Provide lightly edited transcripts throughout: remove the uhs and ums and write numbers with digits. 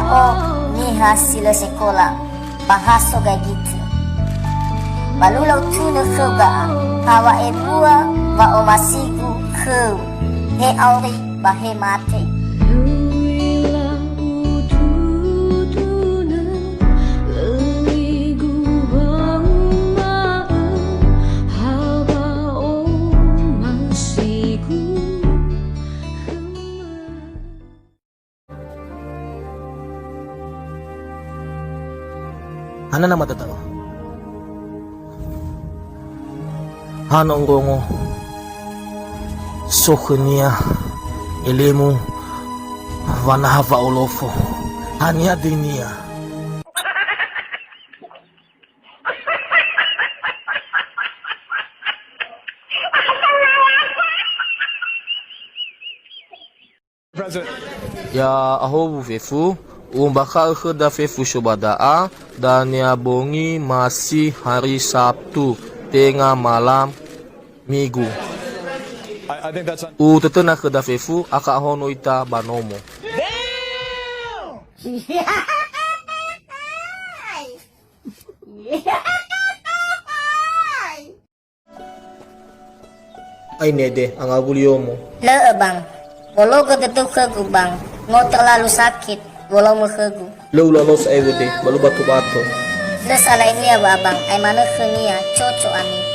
Oh, ni hasil sekolah bahasa kayak gitu. Balu lau tu ne keba hawa ebua wa o masigu ke he auri bahe mate. Hana nama tatalo. Hana ngongo. Sokhnia elemu wanahava olofo. Hania dinia. Ya ahobu fefu. Bakal da fefu syubadaa dan ya bongi masih hari Sabtu tengah malam Minggu. Tetena da fefu aka hono ita banomo. Ay nede ang aguliomo. Le bang, walau ketetuk ke bang, mau terlalu sakit. Walau mekegu. Laula los ayude, balu batu-batu. Le salah ini ya abang, ay mana khenia cocok ani.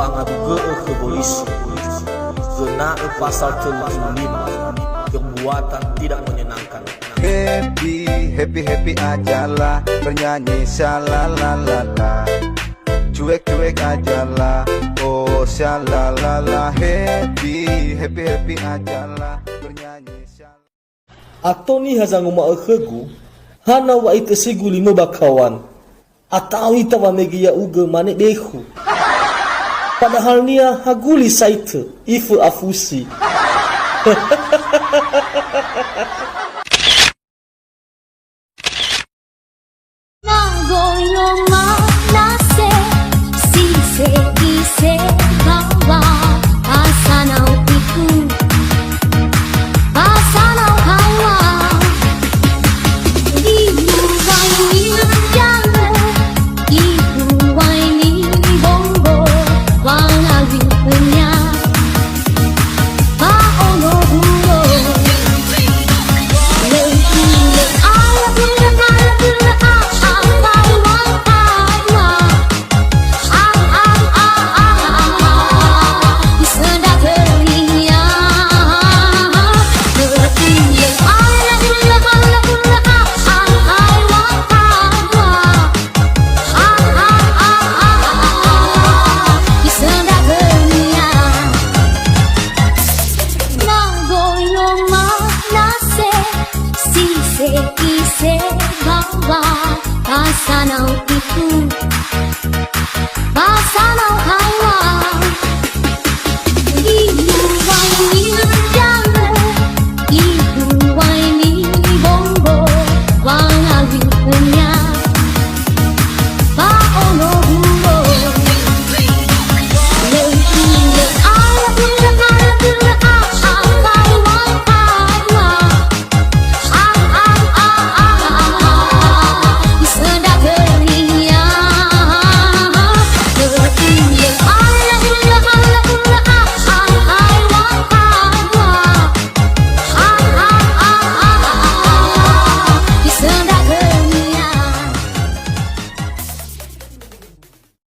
Ang ke polisi kena pasal 35 perbuatan tidak menyenangkan. Happy ajalah bernyanyi shalalala, cuek ajalah oh shalalala. Happy ajalah bernyanyi shalalala. Atau ni hazang uma khegu hana wa ite sigu lima bakawan atau ita wa megia uge mane behu. Padahal nia haguli saite ifu afusi. Ise bawa pasanau itu